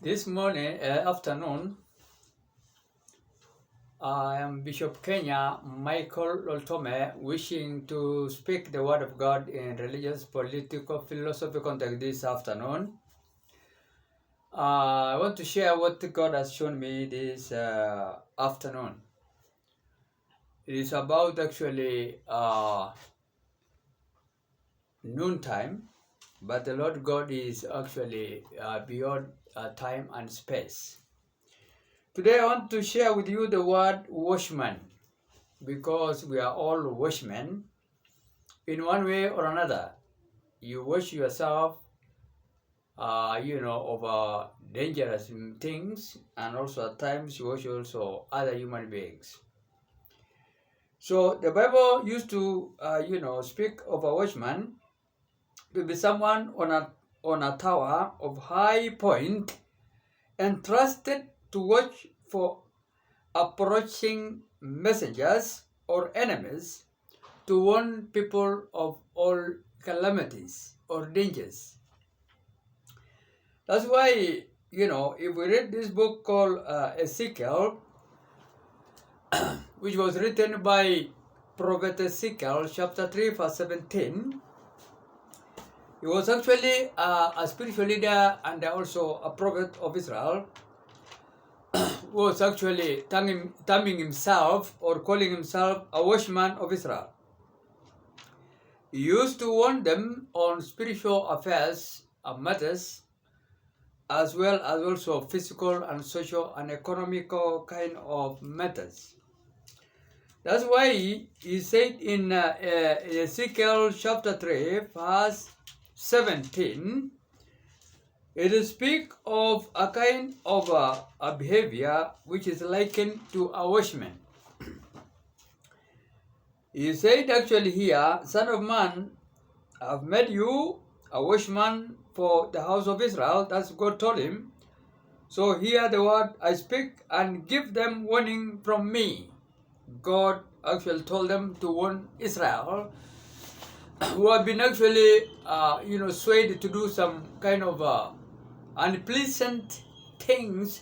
This afternoon, I am Bishop Kenya Michael Oltome, wishing to speak the word of God in religious, political, philosophy context this afternoon. I want to share what God has shown me this afternoon. It is about actually noontime, but the Lord God is actually beyond time and space. Today I want to share with you the word watchman, because we are all watchmen in one way or another. You watch yourself, over dangerous things, and also at times you watch also other human beings. So the Bible used to, speak of a watchman to be someone on a tower of high point, entrusted to watch for approaching messengers or enemies, to warn people of all calamities or dangers. That's why, if we read this book called Ezekiel, which was written by Prophet Ezekiel, chapter 3, verse 17, he was actually a spiritual leader and also a prophet of Israel, who was actually terming himself or calling himself a watchman of Israel. He used to warn them on spiritual affairs and matters, as well as also physical and social and economical kind of matters. That's why he said in Ezekiel chapter 3, verse 17, it speaks of a kind of a behavior which is likened to a watchman. He said actually here, Son of man, I've made you a watchman for the house of Israel. That's God told him. So hear the word I speak and give them warning from me. God actually told them to warn Israel, who have been actually, swayed to do some kind of unpleasant things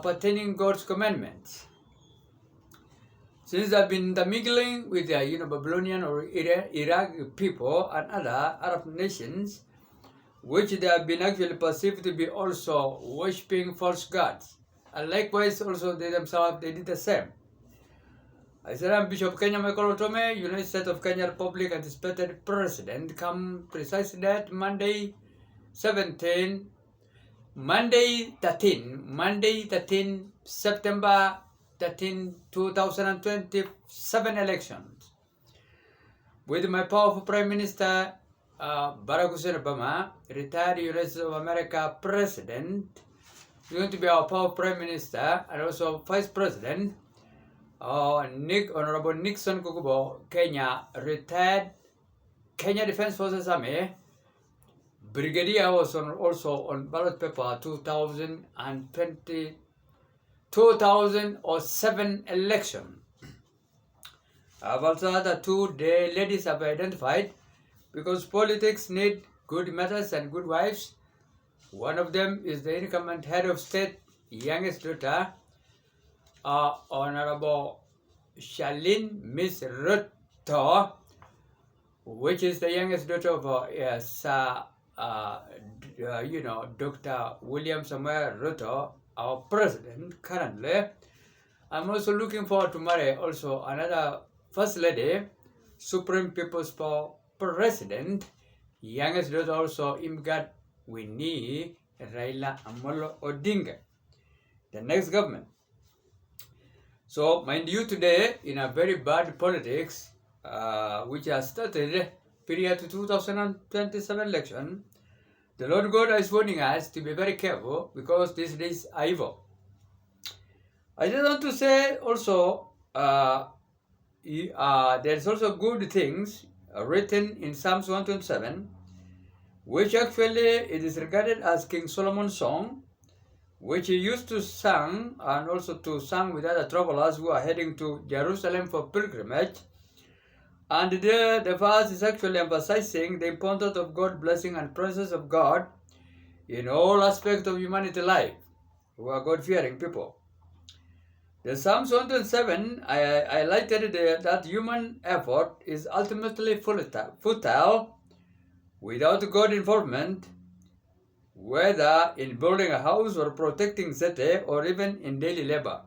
pertaining God's commandments. Since they've been intermingling with the Babylonian or Iraqi people and other Arab nations, which they have been actually perceived to be also worshipping false gods. And likewise also they themselves, they did the same. I said, I'm Bishop Kenya Michael Otome, United States of Kenya Republic, anticipated president, come precisely that Monday 13 September 13, 2027 elections. With my powerful Prime Minister, Barack Hussein Obama, retired United States of America President, going to be our powerful Prime Minister, and also Vice President, Honorable Nixon Kukubo, Kenya, retired Kenya Defense Forces Army, Brigadier was also on ballot paper 2007 election. I've also had two ladies I've identified, because politics need good mothers and good wives. One of them is the incumbent head of state, youngest daughter, Honorable Charlene Miss Ruto, which is the youngest daughter of Dr. William Samuel Ruto, our president currently. I'm also looking forward to marry also another First Lady, Supreme People's Power President, youngest daughter also Imgad Winnie Raila Amolo Odinga, the next government. So mind you, today in a very bad politics, which has started period to 2027 election, the Lord God is warning us to be very careful, because these days are evil. I just want to say also, there's also good things written in Psalms 127, which actually it is regarded as King Solomon's song, which he used to sing, and also to sing with other travelers who are heading to Jerusalem for pilgrimage. And there, the verse is actually emphasizing the importance of God's blessing and presence of God in all aspects of humanity life, who are God-fearing people. The Psalms 127, I highlighted that human effort is ultimately futile without God involvement, whether in building a house or protecting city or even in daily labor.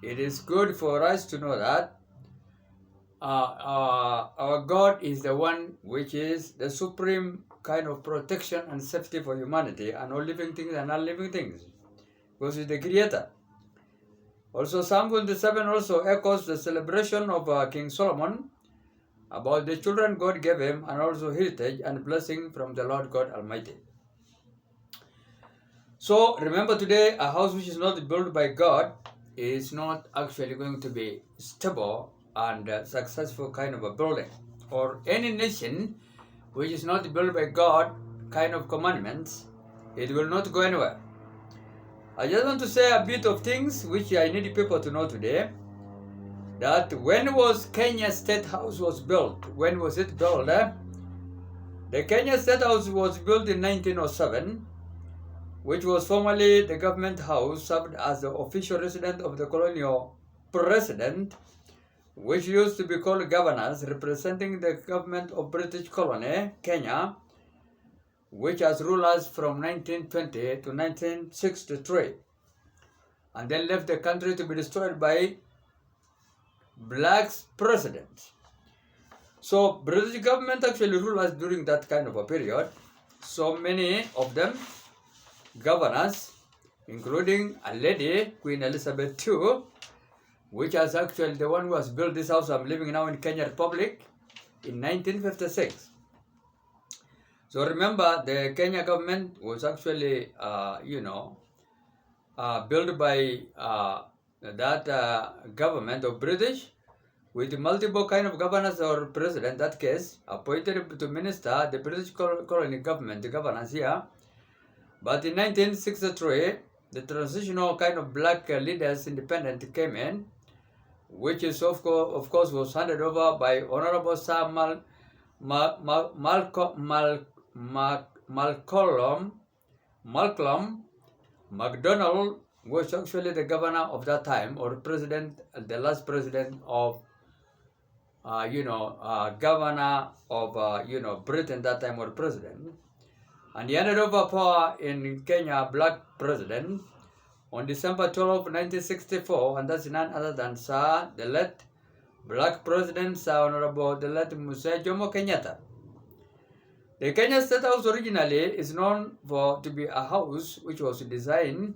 It is good for us to know that our God is the one which is the supreme kind of protection and safety for humanity and all living things and non-living things, because He is the Creator. Also, Psalm 27 also echoes the celebration of King Solomon about the children God gave him, and also heritage and blessing from the Lord God Almighty. So remember today, a house which is not built by God is not actually going to be stable and successful kind of a building. Or any nation which is not built by God kind of commandments, it will not go anywhere. I just want to say a bit of things which I need people to know today. That when was Kenya State House was built? When was it built? The Kenya State House was built in 1907, which was formerly the government house, served as the official residence of the colonial president, which used to be called governors, representing the government of British colony, Kenya, which has ruled us from 1920 to 1963, and then left the country to be destroyed by blacks president. So British government actually ruled us during that kind of a period. So many of them governors, including a lady, Queen Elizabeth II, which is actually the one who has built this house I'm living now in Kenya Republic in 1956. So remember, the Kenya government was actually, built by that government of British, with multiple kind of governors or president, in that case, appointed to minister the British colony government, the governors here. But in 1963, the transitional kind of black leaders independent came in, which is of course was handed over by Honorable Sir Malcolm MacDonald, was actually the governor of that time, or president, the last president of governor of Britain that time, or president. And he handed over power in Kenya, black president, on December 12, 1964, and that's none other than Sir, the late black president, Sir Honorable the late Mzee Jomo Kenyatta. The Kenya State House originally is known to be a house which was designed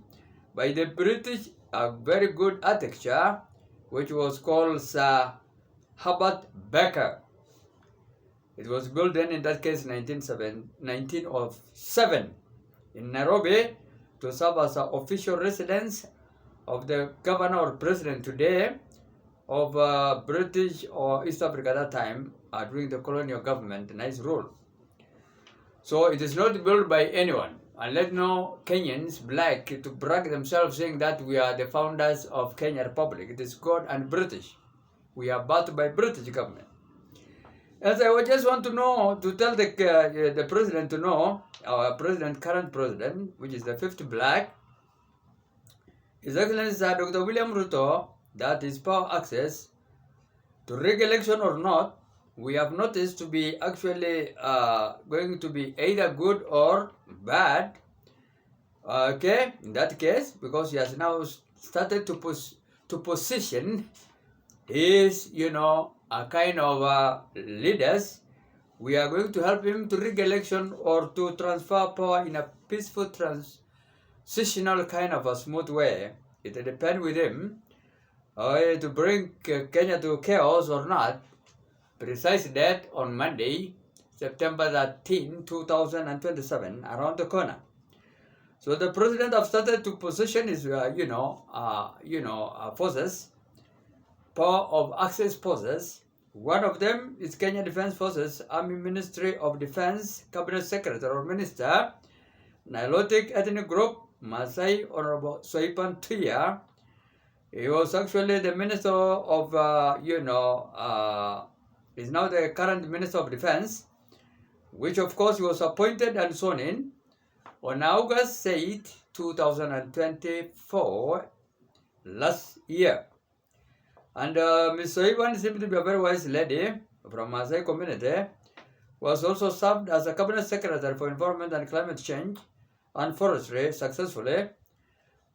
by the British, a very good architecture, which was called Sir Herbert Baker. It was built then, in that case, 1907 in Nairobi, to serve as an official residence of the governor or president today of British or East Africa at that time, during the colonial government, nice rule. So it is not built by anyone. And let no Kenyans black to brag themselves saying that we are the founders of Kenya Republic. It is God and British. We are backed by British government. As I would just want to know, to tell the president to know, our president, current president, which is the fifth black, His Excellency Dr. William Ruto, that his power access to rig election or not, we have noticed to be actually going to be either good or bad. Okay, in that case, because he has now started to position his, a kind of leaders. We are going to help him to rig election or to transfer power in a peaceful transitional kind of a smooth way. It depends with him to bring Kenya to chaos or not. Precise date on Monday, September 13, 2027, around the corner. So the president have started to position his, forces, power of access forces. One of them is Kenya Defense Forces, Army Ministry of Defense, Cabinet Secretary or Minister, Nilotic Ethnic Group, Masai, Honorable Soipan Tuya. He was actually the Minister of, is now the current Minister of Defense, which of course he was appointed and sworn in On August 8, 2024, last year. And Ms. Soiban seems to be a very wise lady from Maasai community, was also served as a cabinet secretary for environment and climate change and forestry successfully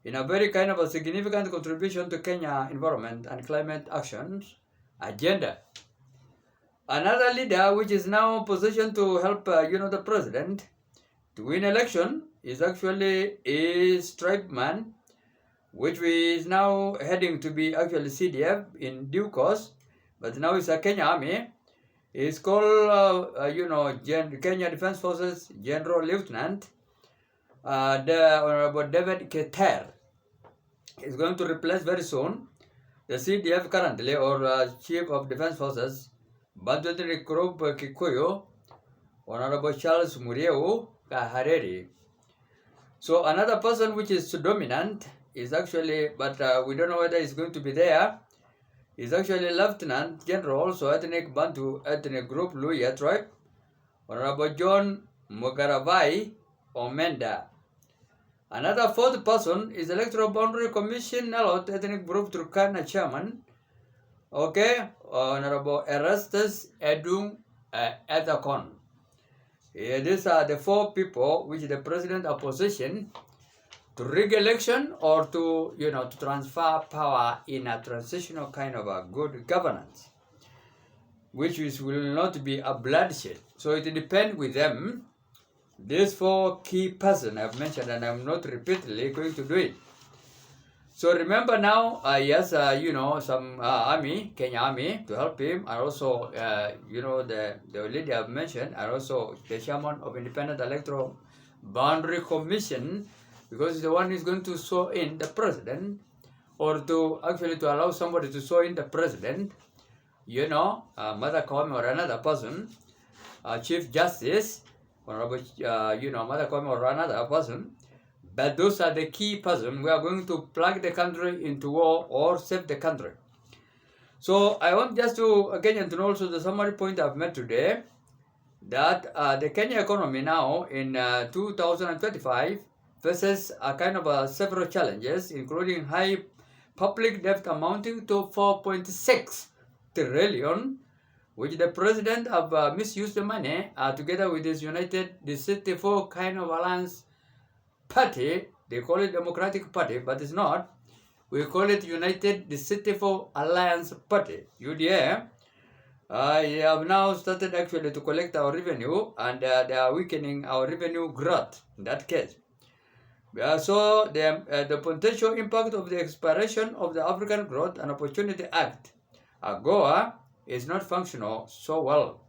in a very kind of a significant contribution to Kenya environment and climate actions agenda. Another leader which is now positioned to help the president to win election is actually a stripe man, which is now heading to be actually CDF in due course, but now it's a Kenya Army. It's called, Kenya Defense Forces General Lieutenant the Honorable David Keter. Is going to replace very soon the CDF currently, or Chief of Defense Forces, Bandwidri Group Kikuyu, Honorable Charles Murieu Kahareri. So another person which is dominant is actually, but we don't know whether he's going to be there, is actually Lieutenant General, also ethnic Bantu ethnic group Luya tribe, Honorable John Mugaravai Omenda. Another fourth person is Electoral Boundary Commission Nalot ethnic group Turkana chairman, okay, Honorable Erastus Edung Ethakon. These are the four people which the president opposition to rig election or to to transfer power in a transitional kind of a good governance, which will not be a bloodshed. So it depends with them. These four key persons I've mentioned, and I'm not repeatedly going to do it. So remember now, yes, some army, Kenya Army, to help him, and also, the lady I've mentioned, and also the chairman of Independent Electoral Boundary Commission, because he's the one who's going to swear in the president, or to allow somebody to swear in the president, Mother Kwame or another person, Chief Justice, Honorable, Mother Kwame or another person. But those are the key persons. We are going to plug the country into war or save the country. So I want just to, again, to know also the summary point I've made today, that the Kenya economy now in 2025 faces a kind of several challenges, including high public debt amounting to 4.6 trillion, which the president have misused the money together with his the 64 kind of alliance party. They call it Democratic Party, but it's not. We call it United Deceitful Alliance Party, UDA. They have now started actually to collect our revenue, and they are weakening our revenue growth in that case. So the potential impact of the expiration of the African Growth and Opportunity Act, AGOA, is not functional so well.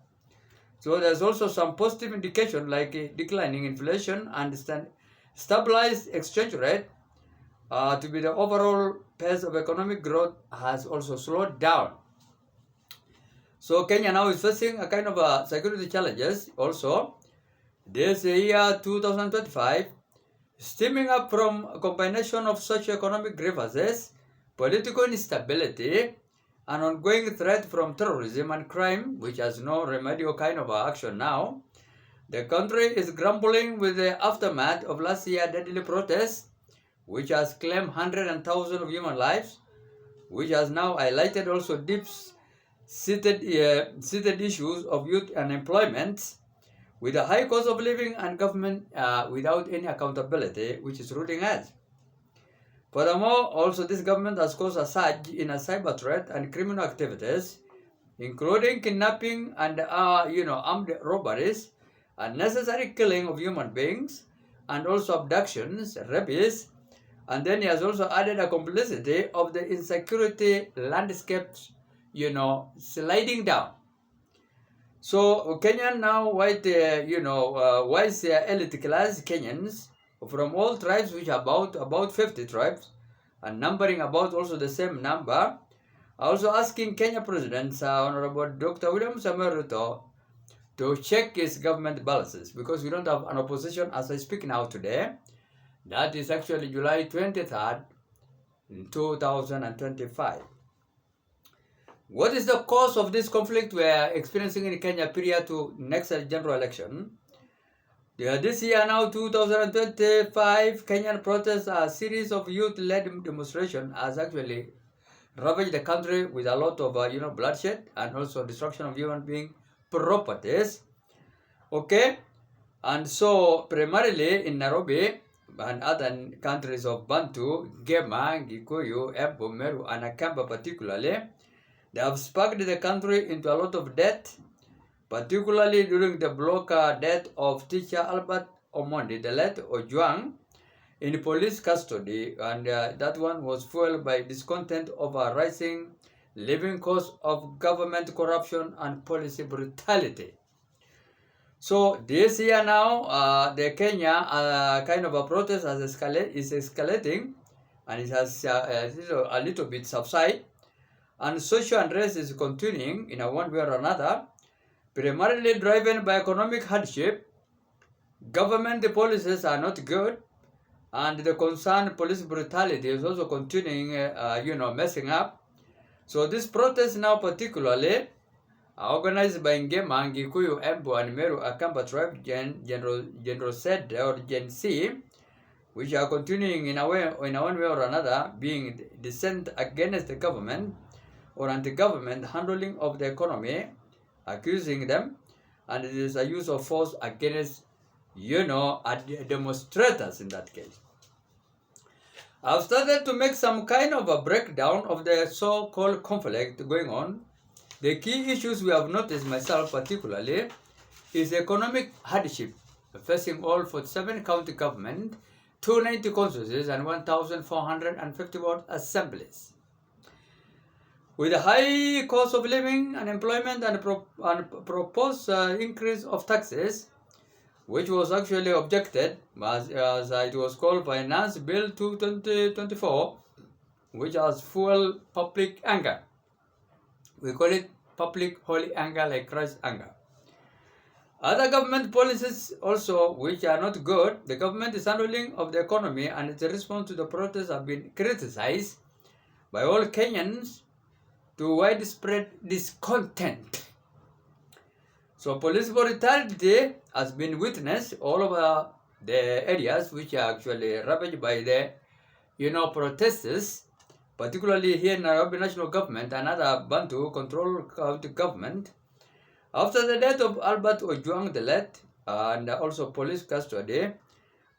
So there's also some positive indication like declining inflation and stabilized exchange rate to be the overall pace of economic growth has also slowed down. So Kenya now is facing a kind of security challenges also. This year 2025, stemming up from a combination of socio-economic grievances, political instability, an ongoing threat from terrorism and crime, which has no remedial kind of action now. The country is grumbling with the aftermath of last year's deadly protests, which has claimed hundreds and thousands of human lives, which has now highlighted also deep-seated issues of youth unemployment, with a high cost of living and government without any accountability, which is rooting us. Furthermore, also this government has caused a surge in a cyber threat and criminal activities, including kidnapping and armed robberies, unnecessary killing of human beings, and also abductions, rapes, and then he has also added a complicity of the insecurity landscapes, sliding down. So Kenyan now white, white elite class Kenyans from all tribes, which are about 50 tribes, and numbering about also the same number, are also asking Kenya President Honorable Dr. William Samuel Ruto to check his government balances, because we don't have an opposition as I speak now today. That is actually July 23rd, 2025. What is the cause of this conflict we are experiencing in Kenya prior to next general election? This year now, 2025, Kenyan protests, a series of youth-led demonstrations has actually ravaged the country with a lot of bloodshed and also destruction of human being properties. Okay, and so primarily in Nairobi and other countries of Bantu, Gema, Gikuyu, Embu, Meru, and Akamba particularly, they have sparked the country into a lot of debt, particularly during the block death of teacher Albert Omondi, the late Ojwang, in police custody, and that one was fueled by discontent over rising living costs of government corruption and policy brutality. So this year now, the Kenya kind of a protest is escalating, and it has a little bit subside, and social unrest is continuing in a one way or another, primarily driven by economic hardship. Government policies are not good, and the concerned police brutality is also continuing, messing up. So this protest now particularly organized by Ngema, Gikuyu, Embu, and Meru Akamba tribe, General Z or Gen C, which are continuing in one way or another, being dissent against the government or anti-government handling of the economy, accusing them, and it is a use of force against, demonstrators in that case. I've started to make some kind of a breakdown of the so-called conflict going on. The key issues we have noticed, myself particularly, is economic hardship facing all 47 county government, 290 constituencies, and 1,450 ward assemblies. With a high cost of living, unemployment, and proposed increase of taxes, which was actually objected as it was called Finance Bill 2024, which has fueled public anger. We call it public holy anger, like Christ anger. Other government policies also, which are not good, the government is handling of the economy and its response to the protests have been criticized by all Kenyans to widespread discontent. So police brutality has been witnessed all over the areas which are actually ravaged by the, protesters, particularly here in Nairobi National Government and other Bantu controlled county government. After the death of Albert Ojwang the late, and also police custody,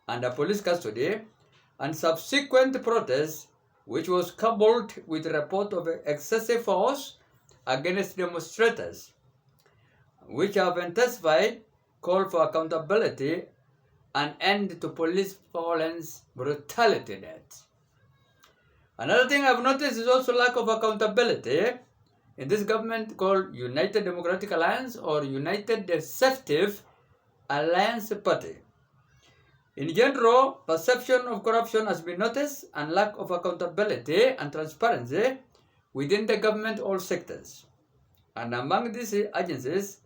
and subsequent protests, which was coupled with report of excessive force against demonstrators, which have intensified call for accountability and end to police violence, brutality deaths. Another thing I've noticed is also lack of accountability in this government called United Democratic Alliance or United Deceptive Alliance Party. In general, perception of corruption has been noticed and lack of accountability and transparency within the government all sectors. And among these agencies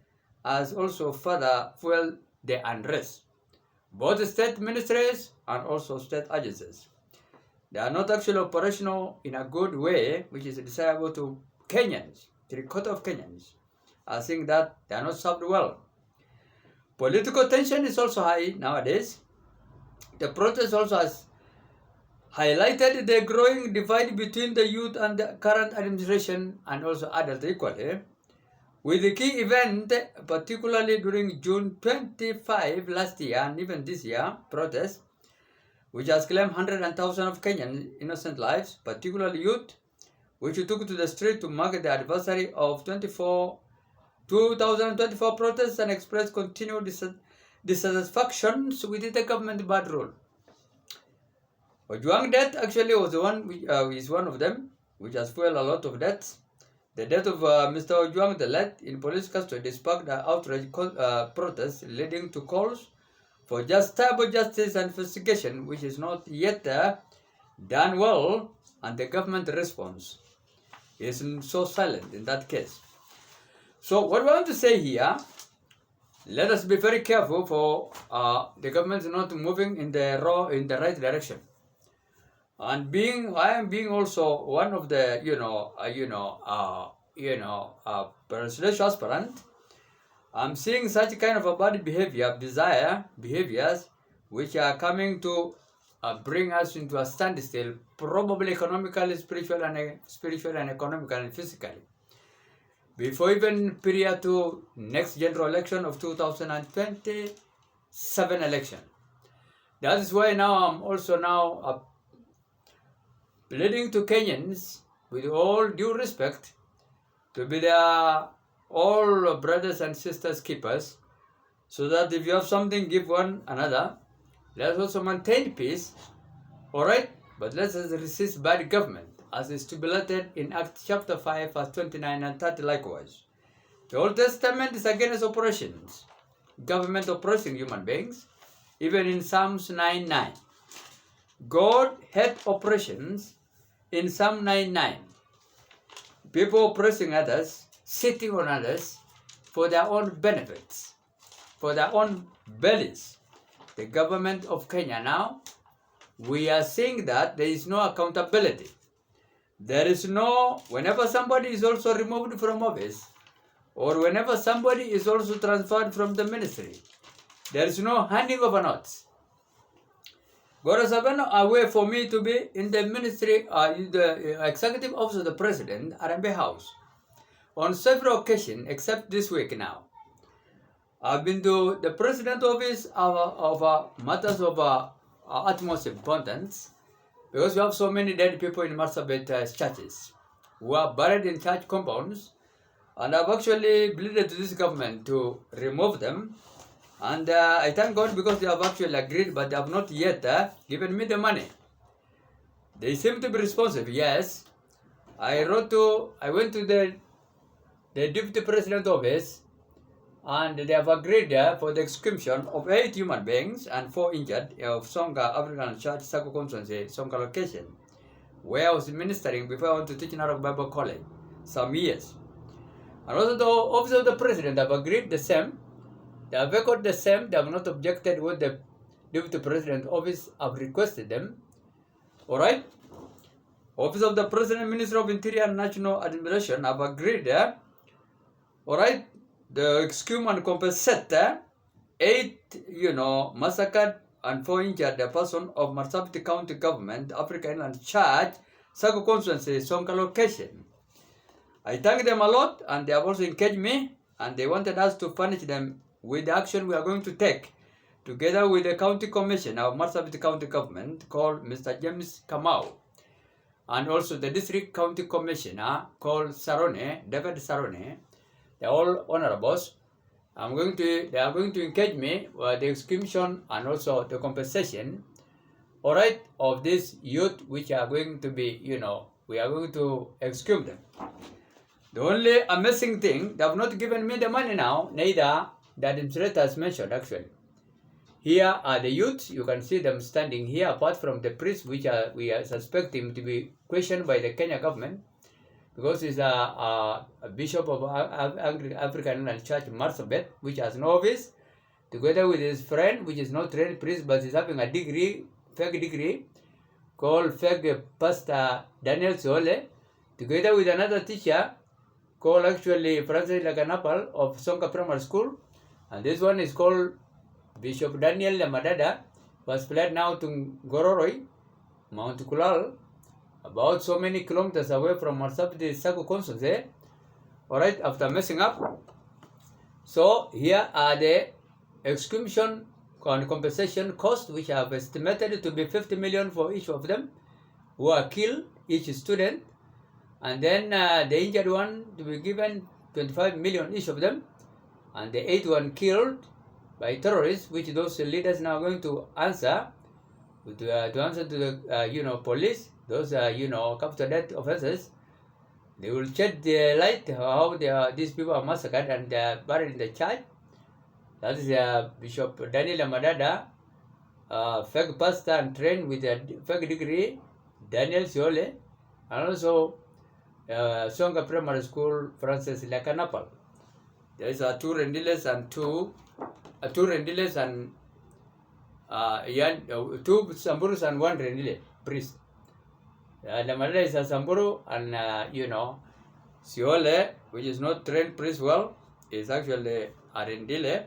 has also further fueled the unrest, both state ministries and also state agencies. They are not actually operational in a good way, which is desirable to Kenyans, 3/4 of Kenyans. I think that they are not served well. Political tension is also high nowadays. The protest also has highlighted the growing divide between the youth and the current administration and also adults equally, with the key event, particularly during June 25 last year and even this year, protest, which has claimed hundreds and thousands of Kenyan innocent lives, particularly youth, which took to the street to mark the anniversary of 2024 protests and expressed continued dissatisfactions with the government bad rule. Ojwang death actually was the one is one of them, which has fueled a lot of deaths. The death of Mr. Ojwang the late in police custody sparked the outrage protests, leading to calls for stable justice and investigation, which is not yet done well, and the government response is so silent in that case. So what we want to say here, let us be very careful for the government not moving in the right direction. And I am being also one of the presidential aspirant. I'm seeing such kind of a bad behaviors, which are coming to bring us into a standstill, probably economically, spiritual and economically and physically. Before even prior to next general election of 2027 election. That is why now I'm also now pleading to Kenyans, with all due respect, to be their all brothers and sisters keepers, so that if you have something, give one another. Let's also maintain peace, all right? But let's resist bad government, as is stipulated in Acts chapter 5, verse 29 and 30 likewise. The Old Testament is against operations, government oppressing human beings, even in Psalms 9:9. God had oppressions in Psalm 9:9. People oppressing others, sitting on others for their own benefits, for their own bellies. The government of Kenya now, we are seeing that there is no accountability. There is no, whenever somebody is also removed from office, or whenever somebody is also transferred from the ministry, there is no handing over notes. God has given a way for me to be in the ministry, the executive office of the president, Arambe House, on several occasions, except this week now. I've been to the president office of matters of utmost importance, because we have so many dead people in Marsabit churches who are buried in church compounds, and I've actually pleaded to this government to remove them. And I thank God because they have actually agreed, but they have not yet given me the money. They seem to be responsive, yes. I went to the deputy president office, and they have agreed for the execution of 8 human beings and 4 injured of Songa African Church Sacco Constituency, Songa location, where I was ministering before I went to teach in Arab Bible College some years. And also the office of the president have agreed the same. They have echoed the same. They have not objected what the deputy president office have requested them. All right. Office of the President, Minister of Interior and National Administration have agreed. All right. The exhume and compensate 8, massacred and 4 injured the person of Marsabit County Government, African Inland Church, Sacco Constituency, Sonka location. I thank them a lot, and they have also engaged me, and they wanted us to furnish them with the action we are going to take, together with the county commissioner of Marsabit County Government, called Mr. James Kamau, and also the district county commissioner, called David Sarone. They're all honorables. They are going to engage me with the execution and also the compensation, all right, of this youth, which are going to be, we are going to execute them. The only amazing thing, they have not given me the money now, neither the administrator has mentioned actually. Here are the youths, you can see them standing here, apart from the priest, which we are suspecting to be questioned by the Kenya government, because he's a bishop of African Inland Church, Marsabit, which has no office, together with his friend, which is not trained priest, but is having a degree, fake degree, called fake Pastor Daniel Sole, together with another teacher, called actually Francis Laganapal of Sonka Primary School, and this one is called Bishop Daniel Lamadada, was fled now to Gororoi, Mount Kulal, about so many kilometers away from Marsabit Sacco Constituency, alright, after messing up. So here are the execution and compensation costs, which I have estimated to be 50 million for each of them who are killed, each student, and then the injured one to be given 25 million each of them, and the 8th one killed by terrorists, which those leaders now are going to answer to answer to the police, those capital death offenses. They will shed the light how these people are massacred and they are buried in the church. That is Bishop Daniel Amadada, fake pastor and trained with a fake degree, Daniel Siole, and also Songa Primary School, Francis Lakanapal. There is 2 Rendiles and 2 Samburus and 1 Rendile priest. The Malay is a Samburu, and Siole, which is not trained priest well, is actually are in Dile.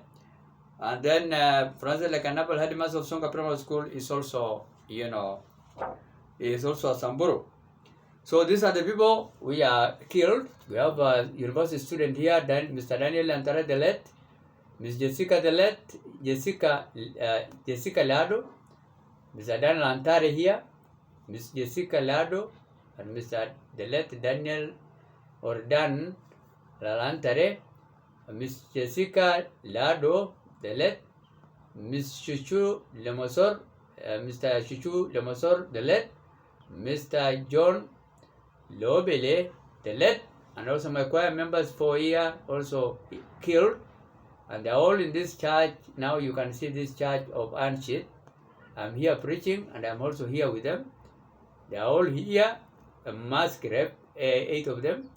And then Francis Lekanapal, headmaster of Songa Primary School, is also, is also a Samburu. So these are the people we are killed. We have a university student here, Mr. Daniel Antara Delet, Miss Jessica Delet, Jessica Lado, Mr. Daniel Antare here, Miss Jessica Lado, and Mr. Delet Daniel or Dan Lalantare, Miss Jessica Lado Delet, Miss Chuchu Lemosor, Mr. Chuchu Lemosor Delet, Mr. John Lobele Delet, and also my choir members 4 here also killed, and they're all in this church. Now you can see this church of Anshit. I'm here preaching, and I'm also here with them. They are all here, a mass grave, 8 of them,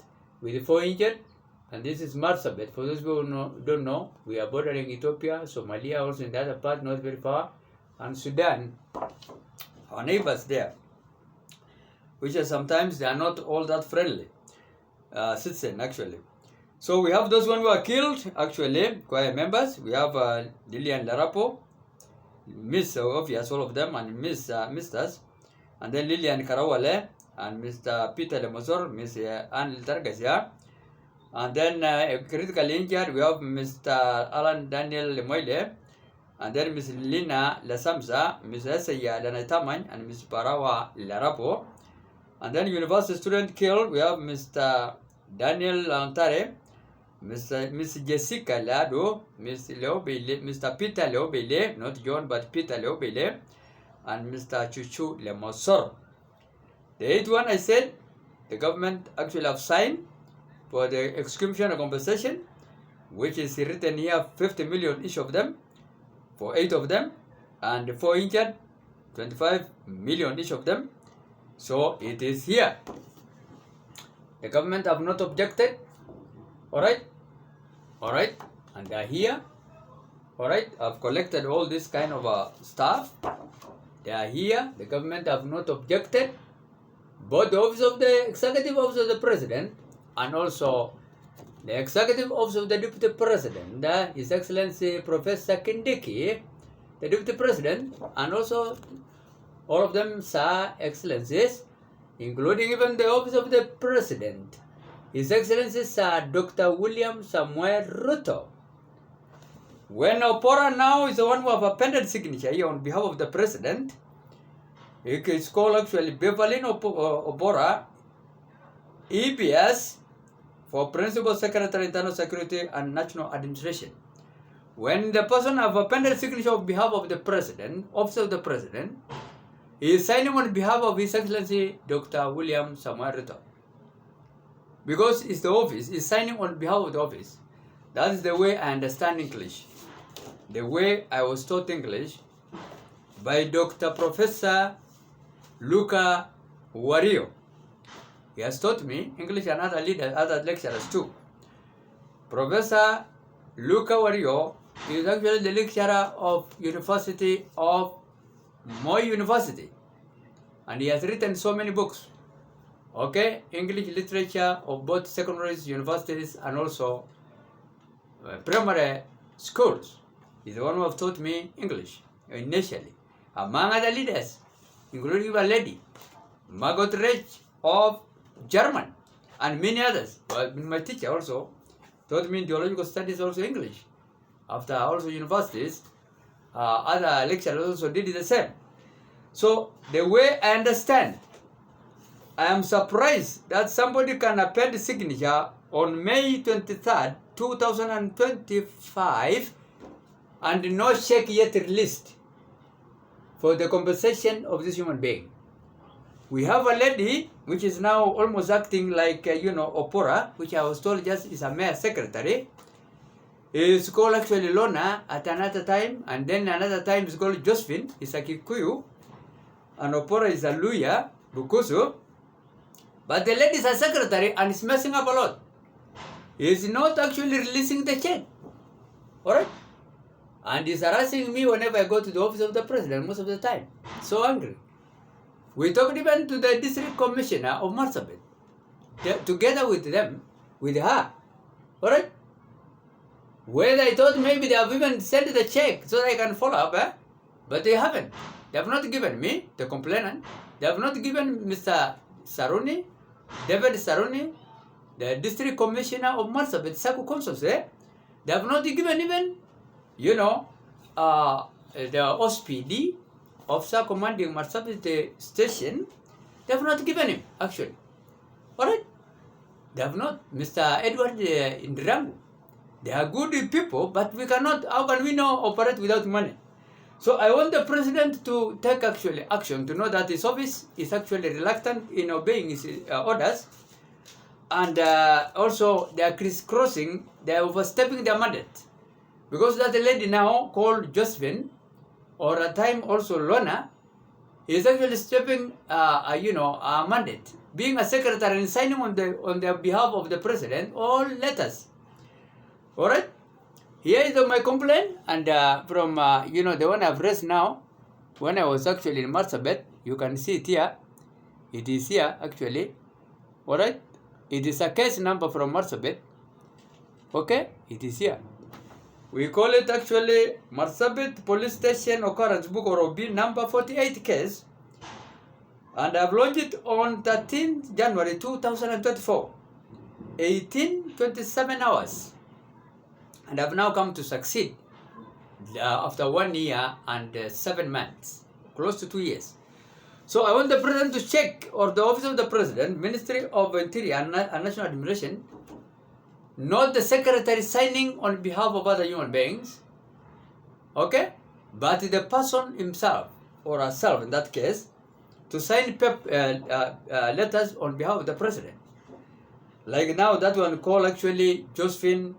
with 4 injured. And this is Marsabit. For those who don't know, we are bordering Ethiopia, Somalia, also in the other part, not very far, and Sudan, our neighbors there, which are sometimes they are not all that friendly citizen actually. So we have those one who are killed actually, choir members. We have Lillian Larapo, Miss obvious all of them, and Misters, and then Lillian Karawale, and Mr. Peter Lemosor, Miss Anne Targasia, and then critically injured we have Mr. Alan Daniel Lemoyle, and then Miss Lina Lasamsa, Miss Esaya Lanataman, and Miss Parawa Larapo. And then university student killed, we have Mr. Daniel Lantare, Miss Jessica Lado, Miss Leobele, Mr. Peter Leobele, not John but Peter Leobele, and Mr. Chuchu Lemosor. The 8th one I said, the government actually have signed for the exhumation and compensation, which is written here 50 million each of them, for 8 of them, and 4 injured, 25 million each of them. So it is here. The government have not objected. Alright? And they are here. Alright? I've collected all this kind of stuff. They are here. The government have not objected. Both the office of the executive office of the president and also the executive office of the deputy president, His Excellency Professor Kindiki, the deputy president, and also all of them, Sir Excellencies, including even the office of the president, His Excellency Sir Dr. William Samuel Ruto. When Opora now is the one who have appended signature here on behalf of the president, it is called actually Beverly Opora, EPS, for Principal Secretary Internal Security and National Administration. When the person have appended signature on behalf of the president, office of the president, he is signing on behalf of His Excellency Dr. William Samuel Ruto. Because it's the office, he's signing on behalf of the office. That is the way I understand English. The way I was taught English by Dr. Professor Luca Wario. He has taught me English and other leaders, other lecturers too. Professor Luca Wario is actually the lecturer of University of Moi University, and he has written so many books. Okay, English literature of both secondary universities and also primary schools. He's the one who have taught me English initially, among other leaders, including a lady, Margot Reich of German, and many others. Well, my teacher also taught me theological studies, also English. After also universities, other lecturers also did the same. So the way I understand, I am surprised that somebody can append the signature on May 23rd, 2025, and no check yet released for the compensation of this human being. We have a lady which is now almost acting like, Opora, which I was told just is a mayor secretary. It's called actually Lona at another time, and then another time it's called Josephine, it's a Kikuyu, and Opora is a Luya, Bukusu. But the lady is a secretary and is messing up a lot. He's not actually releasing the check. Alright? And he's harassing me whenever I go to the office of the president most of the time. So angry. We talked even to the district commissioner of Marsabit, together with them, with her. Alright? Whether I thought maybe they have even sent the check so that I can follow up, but they haven't. They have not given me, the complainant. They have not given Mr. Saruni, David Saruni, the district commissioner of Marsabit, Saku Consos. They have not given even, you know, the OSPD, officer commanding Marsabit station. They have not given him, actually. Alright? They have not. Mr. Edward Indirangu. They are good people, but we cannot, how can we now operate without money? So I want the president to take actually action to know that his office is actually reluctant in obeying his orders. And also they are crisscrossing, they are overstepping their mandate. Because that lady now called Josephine, or at time also Lona, is actually stepping, a mandate. Being a secretary and signing on the behalf of the president all letters. Alright? Here is my complaint, and from, the one I've raised now, when I was actually in Marsabit, you can see it here. It is here, actually. Alright? It is a case number from Marsabit. Okay? It is here. We call it actually Marsabit Police Station Occurrence Book or OB number 48 case. And I've launched it on 13th January 2024. 18:27 hours. And I've now come to succeed after 1 year and 7 months, close to 2 years. So I want the president to check, or the office of the president, Ministry of Interior and National Administration, not the secretary signing on behalf of other human beings, okay, but the person himself or herself in that case to sign letters on behalf of the president. Like now that one called actually Josephine